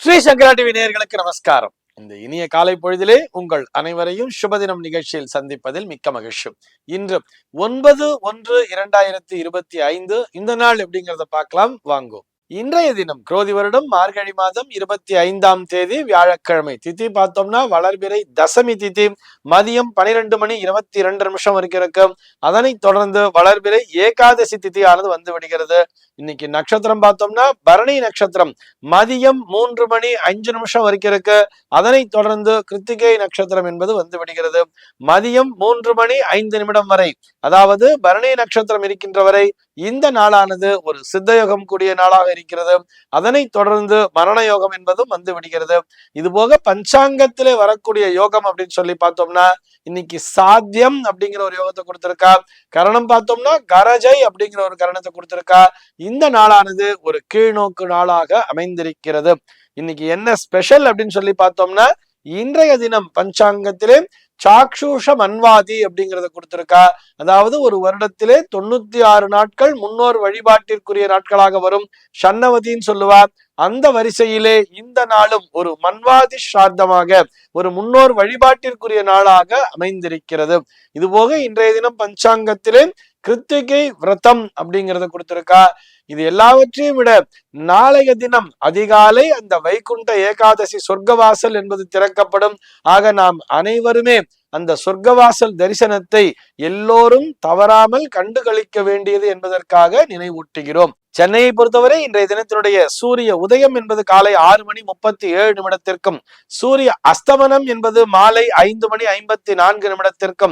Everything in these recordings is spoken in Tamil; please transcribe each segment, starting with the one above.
ஸ்ரீ சங்கரா டிவி நேயர்களுக்கு நமஸ்காரம். இந்த இனிய காலை பொழுதிலே உங்கள் அனைவரையும் சுபதினம் நிகழ்ச்சியில் சந்திப்பதில் மிக்க மகிழ்ச்சி. இன்று 9/1/2025 இந்த நாள் எப்படிங்கிறத பார்க்கலாம் வாங்கோ. இன்றைய தினம் குரோதி வருடம் மார்கழி மாதம் 25ஆம் தேதி வியாழக்கிழமை. திதி பார்த்தோம்னா வளர்பிறை தசமி திதி. மதியம் 12:22 வரைக்கும் இருக்கு. அதனை தொடர்ந்து வளர்பிறை ஏகாதசி திதியானது வந்து விடுகிறது. இன்னைக்கு நட்சத்திரம் பார்த்தோம்னா பரணி நட்சத்திரம் மதியம் 3:05 வரைக்கும் இருக்கு. அதனை தொடர்ந்து கிருத்திகை நட்சத்திரம் என்பது வந்து விடுகிறது மதியம் 3:05 வரை. அதாவது பரணி நட்சத்திரம் இருக்கின்ற வரை இந்த நாளானது ஒரு சித்தயோகம் கூடிய நாளாக இருக்கிறது. அதனை தொடர்ந்து மரண யோகம் என்பதும் வந்து விடுகிறது. இது போக பஞ்சாங்கத்திலே வரக்கூடிய யோகம் அப்படின்னு சொல்லி பார்த்தோம்னா இன்னைக்கு சாத்தியம் அப்படிங்கிற ஒரு யோகத்தை கொடுத்திருக்கா. கரணம் பார்த்தோம்னா கரஜை அப்படிங்கிற ஒரு கரணத்தை கொடுத்திருக்கா. இந்த நாளானது ஒரு கீழ்நோக்கு நாளாக அமைந்திருக்கிறது. இன்னைக்கு என்ன ஸ்பெஷல் அப்படின்னு சொல்லி பார்த்தோம்னா இன்றைய தினம் பஞ்சாங்கத்திலே சாக்ஷூஷ மன்வாதி அப்படிங்கிறத கொடுத்திருக்கா. அதாவது ஒரு வருடத்திலே 96 நாட்கள் முன்னோர் வழிபாட்டிற்குரிய நாட்களாக வரும். ஷன்னவதின்னு சொல்லுவார். அந்த வரிசையிலே இந்த நாளும் ஒரு மன்வாதி ஸ்ரார்த்தமாக ஒரு முன்னோர் வழிபாட்டிற்குரிய நாளாக அமைந்திருக்கிறது. இது போக இன்றைய தினம் பஞ்சாங்கத்திலே கிருத்திகை விரதம் அப்படிங்கிறத கொடுத்திருக்கா. இது எல்லாவற்றையும் விட நாளைய தினம் அதிகாலை அந்த வைகுண்ட ஏகாதசி சொர்க்கவாசல் என்பது திறக்கப்படும். ஆக நாம் அனைவருமே அந்த சொர்க்கவாசல் தரிசனத்தை எல்லோரும் தவறாமல் கண்டுகளிக்க வேண்டியது என்பதற்காக நினைவூட்டுகிறோம். சென்னையை பொறுத்தவரை இன்றைய தினத்தினுடைய சூரிய உதயம் என்பது காலை 6:37 சூரிய அஸ்தமனம் என்பது மாலை 5:54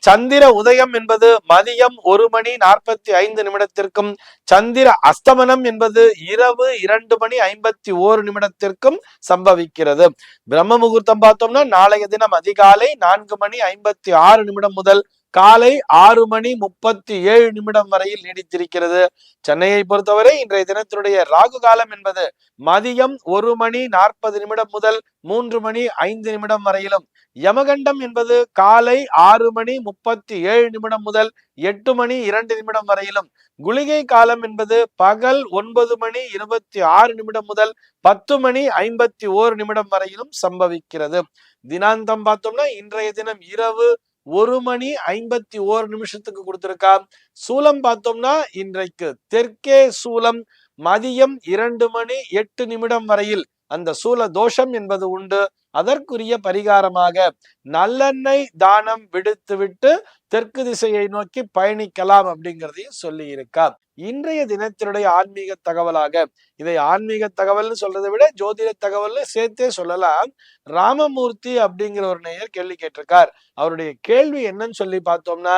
சந்திர உதயம் என்பது மதியம் 1:45 சந்திர அஸ்தமனம் என்பது இரவு 2:51 சம்பவிக்கிறது. பிரம்ம முகூர்த்தம் பார்த்தோம்னா நாளைய தினம் அதிகாலை 4:56 முதல் காலை 6:37 வரையில் நீடித்திருக்கிறது. சென்னையை பொறுத்தவரை இன்றைய தினத்தினுடைய ராகு காலம் என்பது மதியம் 1:40 முதல் 3:05 வரையிலும், யமகண்டம் என்பது காலை 6:37 முதல் 8:02 வரையிலும், குளிகை காலம் என்பது பகல் 9:26 முதல் 10:51 வரையிலும் சம்பவிக்கிறது. தினாந்தம் பார்த்தோம்னா இன்றைய தினம் இரவு 1:51 கொடுத்திருக்கா. சூலம் பார்த்தோம்னா இன்றைக்கு தெற்கே சூலம் மதியம் 2:08 வரையில் அந்த சூல தோஷம் என்பது உண்டு. அதற்குரிய பரிகாரமாக நல்லெண்ணெய் தானம் விடுத்துவிட்டு தெற்கு திசையை நோக்கி பயணிக்கலாம் அப்படிங்கிறதையும் சொல்லி இருக்கா. இன்றைய தினத்தினுடைய ஆன்மீக தகவலாக, இதை ஆன்மீக தகவல்னு சொல்றதை விட ஜோதிட தகவல்னு சேர்த்தே சொல்லலாம். ராமமூர்த்தி அப்படிங்கிற ஒரு நேயர் கேள்வி கேட்டிருக்கார். அவருடைய கேள்வி என்னன்னு சொல்லி பார்த்தோம்னா,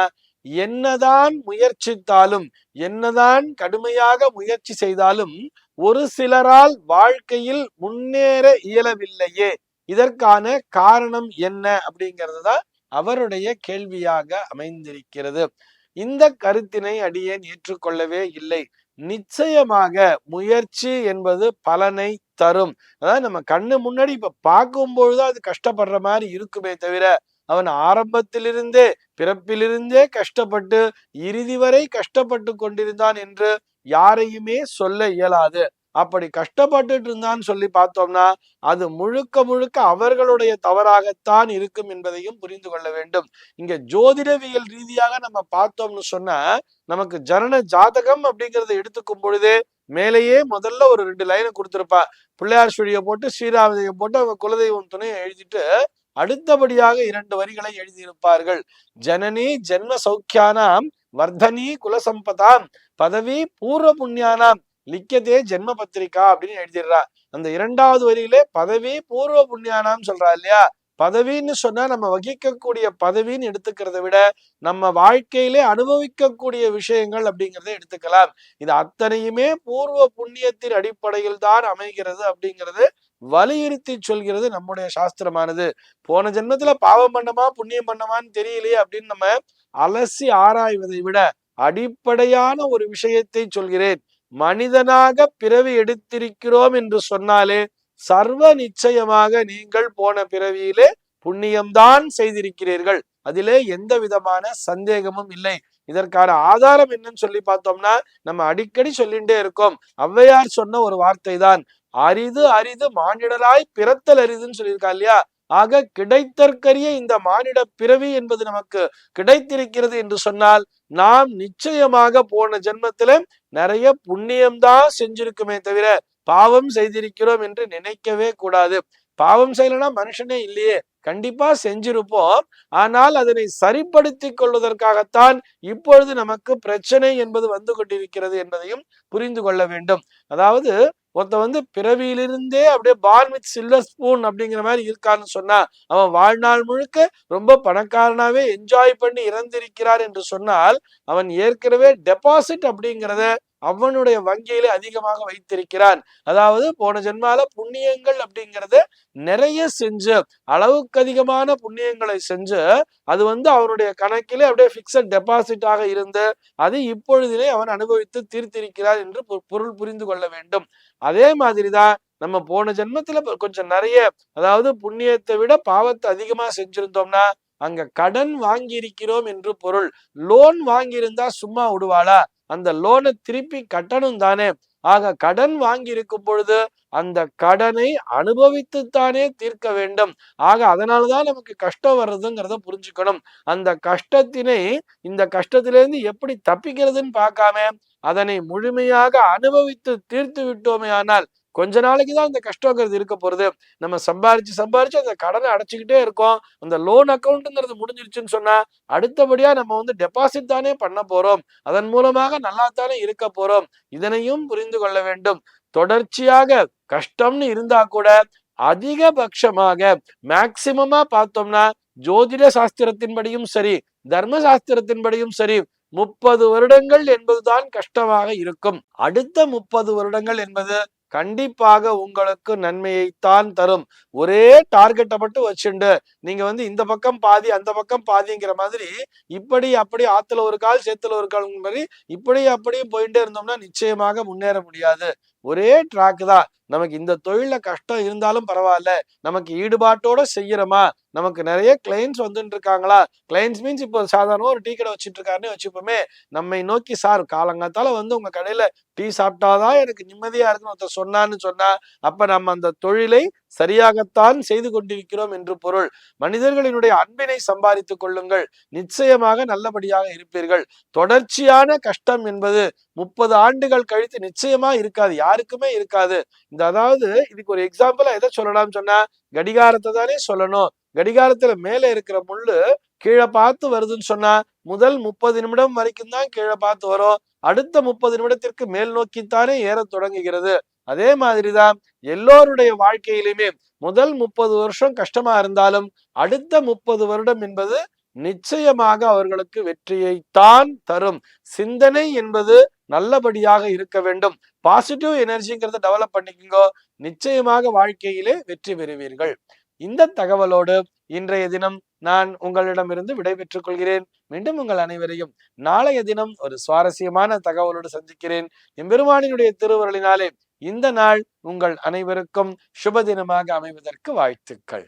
என்னதான் முயற்சித்தாலும் என்னதான் கடுமையாக முயற்சி செய்தாலும் ஒரு சிலரால் வாழ்க்கையில் முன்னேற இயலவில்லையே, இதற்கான காரணம் என்ன அப்படிங்கிறது தான் அவருடைய கேள்வியாக அமைந்திருக்கிறது. இந்த கருத்தினை அடியேன் ஏற்றுக்கொள்ளவே இல்லை. நிச்சயமாக முயற்சி என்பது பலனை தரும். அதாவது நம்ம கண்ணு முன்னாடி இப்ப பார்க்கும்பொழுது அது கஷ்டப்படுற மாதிரி இருக்குமே தவிர, அவன் ஆரம்பத்திலிருந்தே பிறப்பிலிருந்தே கஷ்டப்பட்டு இறுதி வரை கஷ்டப்பட்டு கொண்டிருந்தான் என்று யாரையுமே சொல்ல இயலாது. அப்படி கஷ்டப்பட்டுட்டு இருந்தான்னு சொல்லி பார்த்தோம்னா அது முழுக்க முழுக்க அவர்களுடைய தவறாகத்தான் இருக்கும் என்பதையும் புரிந்து கொள்ள வேண்டும். இங்க ஜோதிடவியல் ரீதியாக நம்ம பார்த்தோம்னு சொன்னா நமக்கு ஜனன ஜாதகம் அப்படிங்கறத எடுத்துக்கும் பொழுதே மேலேயே முதல்ல ஒரு 2 லைனை கொடுத்திருப்பா. பிள்ளையார் சுழியை போட்டு ஸ்ரீராமதையை போட்டு அவங்க குலதெய்வம் துணையை எழுதிட்டு அடுத்தபடியாக 2 வரிகளை எழுதியிருப்பார்கள். ஜனனி ஜென்ம சௌக்கியானாம் வர்தனி குலசம்பதாம் பதவி பூர்வ புண்ணியானாம் லிக்கதே ஜென்ம பத்திரிகா அப்படின்னு எழுதிடுறா. அந்த 2வது வரியிலே பதவி பூர்வ புண்ணியானாம் சொல்றா இல்லையா. பதவின்னு சொன்னா நம்ம வகிக்கக்கூடிய பதவின்னு எடுத்துக்கிறத விட நம்ம வாழ்க்கையிலே அனுபவிக்கக்கூடிய விஷயங்கள் அப்படிங்கிறத எடுத்துக்கலாம். இது அத்தனையுமே பூர்வ புண்ணியத்தின் அடிப்படையில் தான் அமைகிறது அப்படிங்கிறது வலியுறுத்தி சொல்கிறது நம்முடைய சாஸ்திரமானது. போன ஜென்மத்துல பாவம் பண்ணமா புண்ணியம் பண்ணமான்னு தெரியலையே அப்படின்னு நம்ம அலசி ஆராய்வதை விட அடிப்படையான ஒரு விஷயத்தை சொல்கிறேன். மனிதனாக பிறவி எடுத்திருக்கிறோம் என்று சொன்னாலே சர்வ நிச்சயமாக நீங்கள் போன பிறவியிலே புண்ணியம்தான் செய்திருக்கிறீர்கள். அதிலே எந்த விதமான சந்தேகமும் இல்லை. இதற்கான ஆதாரம் என்னன்னு சொல்லி பார்த்தோம்னா நம்ம அடிக்கடி சொல்லிட்டே இருக்கோம். ஔவையார் சொன்ன ஒரு வார்த்தை தான், அரிது அரிது மானிடராய் பிறத்தல் அரிதுன்னு சொல்லியிருக்கா இல்லையா? ஆக கிடைத்தற்கரிய இந்த மானிட பிறவி என்பது நமக்கு கிடைத்திருக்கிறது என்று சொன்னால் நாம் நிச்சயமாக போன ஜென்மத்தில நிறைய புண்ணியம்தான் செஞ்சிருக்குமே தவிர பாவம் செய்திருக்கிறோம் என்று நினைக்கவே கூடாது. பாவம் செய்யலன்னா மனுஷனே இல்லையே, கண்டிப்பா செஞ்சிருப்போம். ஆனால் அதனை சரிப்படுத்திக் கொள்வதற்காகத்தான் இப்பொழுது நமக்கு பிரச்சனை என்பது வந்து கொண்டிருக்கிறது என்பதையும் புரிந்து கொள்ள வேண்டும். அதாவது ஒருத்த பிறவியிலிருந்தே அப்படியே பார்ன் வித் சில்வர் ஸ்பூன் அப்படிங்கிற மாதிரி இருக்கான்னு சொன்னா, அவன் வாழ்நாள் முழுக்க ரொம்ப பணக்காரனாவே என்ஜாய் பண்ணி இறந்திருக்கிறார் என்று சொன்னால், அவன் ஏற்கனவே டெபாசிட் அப்படிங்கிறத அவனுடைய வங்கியிலே அதிகமாக வைத்திருக்கிறான். அதாவது போன ஜென்மால புண்ணியங்கள் அப்படிங்கறத நிறைய செஞ்சு, அளவுக்கு அதிகமான புண்ணியங்களை செஞ்சு, அது அவனுடைய கணக்கிலே அப்படியே பிக்சட் டெபாசிட்டாக இருந்து அது இப்பொழுதிலே அவன் அனுபவித்து தீர்த்திருக்கிறார் என்று பொருள் புரிந்து கொள்ள வேண்டும். அதே மாதிரிதான் நம்ம போன ஜென்மத்துல கொஞ்சம் நிறைய, அதாவது புண்ணியத்தை விட பாவத்தை அதிகமா செஞ்சிருந்தோம்னா அங்க கடன் வாங்கி இருக்கிறோம் என்று பொருள். லோன் வாங்கி இருந்தா சும்மா விடுவாளா? அந்த லோனை திருப்பி கட்டணும் தானே. ஆக கடன் வாங்கி இருக்கும் பொழுது அந்த கடனை அனுபவித்துத்தானே தீர்க்க வேண்டும். ஆக அதனாலதான் நமக்கு கஷ்டம் வர்றதுங்கிறத புரிஞ்சுக்கணும். அந்த கஷ்டத்தினை இந்த கஷ்டத்திலிருந்து எப்படி தப்பிக்கிறதுன்னு பார்க்காம அதனை முழுமையாக அனுபவித்து தீர்த்து விட்டோமே ஆனால் கொஞ்ச நாளைக்குதான் இந்த கஷ்டங்கிறது இருக்க போறது. நம்ம சம்பாரிச்சு அந்த கடனை அடைச்சுக்கிட்டே இருக்கோம். அந்த லோன் அக்கௌண்ட்ங்கிறது முடிஞ்சிருச்சுன்னு சொன்னா அடுத்தபடியா நம்ம டெபாசிட் தானே பண்ண போறோம். அதன் மூலமாக நல்லா தானே இருக்க போறோம். இதனையும் புரிந்து கொள்ள வேண்டும். தொடர்ச்சியாக கஷ்டம்னு இருந்தா கூட அதிகபட்சமாக மேக்சிமமா பார்த்தோம்னா ஜோதிட சாஸ்திரத்தின்படியும் சரி, தர்ம சாஸ்திரத்தின்படியும் சரி, 30 வருடங்கள் என்பதுதான் கஷ்டமாக இருக்கும். அடுத்த 30 வருடங்கள் என்பது கண்டிப்பாக உங்களுக்கு நன்மையைத்தான் தரும். ஒரே டார்கெட்டை மட்டும் வச்சுண்டு நீங்க இந்த பக்கம் பாதி அந்த பக்கம் பாதிங்கிற மாதிரி இப்படி அப்படி ஆத்துல ஒரு கால் சேத்துல ஒரு கால் மாதிரி இப்படி அப்படியும் போயிட்டே இருந்தோம்னா நிச்சயமாக முன்னேற முடியாது. ஒரே ட்ராக் தான். நமக்கு இந்த தொழில கஷ்டம் இருந்தாலும் பரவாயில்ல, நமக்கு ஈடுபாட்டோட செய்யறோமா, நமக்கு நிறைய கிளைண்ட்ஸ் வந்துட்டு இருக்காங்களா. கிளைண்ட்ஸ் மீன்ஸ் இப்போ சாதாரணமா ஒரு டீ கடை வச்சுட்டு இருக்காருன்னு வச்சுப்போமே, நம்மை நோக்கி சார் காலங்காத்தால உங்க கடையில டீ சாப்பிட்டாதான் எனக்கு நிம்மதியா இருக்குன்னு ஒருத்தர் சொன்னான்னு சொன்னா அப்ப நம்ம அந்த தொழிலை சரியாகத்தான் செய்து கொண்டிருக்கிறோம் என்று பொருள். மனிதர்களினுடைய அன்பினை சம்பாதித்துக் கொள்ளுங்கள், நிச்சயமாக நல்லபடியாக இருப்பீர்கள். தொடர்ச்சியான கஷ்டம் என்பது 30 ஆண்டுகள் கழித்து நிச்சயமா இருக்காது, யாருக்குமே இருக்காது. அதாவது இதுக்கு ஒரு எக்ஸாம்பிளா எதை சொல்லலாம்னு சொன்னா கடிகாரத்தை தானே சொல்லணும். கடிகாரத்துல மேல இருக்கிற முள்ளு கீழே பார்த்து வருதுன்னு சொன்னா முதல் 30 நிமிடம் வரைக்கும் தான் கீழே பார்த்து வரும். அடுத்த 30 நிமிடத்திற்கு மேல் நோக்கித்தானே ஏற தொடங்குகிறது. அதே மாதிரிதான் எல்லோருடைய வாழ்க்கையிலுமே முதல் 30 வருஷம் கஷ்டமா இருந்தாலும் அடுத்த 30 வருடம் என்பது நிச்சயமாக அவர்களுக்கு வெற்றியைத்தான் தரும். சிந்தனை என்பது நல்லபடியாக இருக்க வேண்டும். பாசிட்டிவ் எனர்ஜிங்கிறத டெவலப் பண்ணிக்கோ, நிச்சயமாக வாழ்க்கையிலே வெற்றி பெறுவீர்கள். இந்த தகவலோடு இன்றைய தினம் நான் உங்களிடமிருந்து விடைபெற்றுக் கொள்கிறேன். மீண்டும் உங்கள் அனைவரையும் நாளைய தினம் ஒரு சுவாரஸ்யமான தகவலோடு சந்திக்கிறேன். எம்பெருமானினுடைய திருவருளினாலே இந்த நாள் உங்கள் அனைவருக்கும் சுப தினமாக அமைவதற்கு வாழ்த்துக்கள்.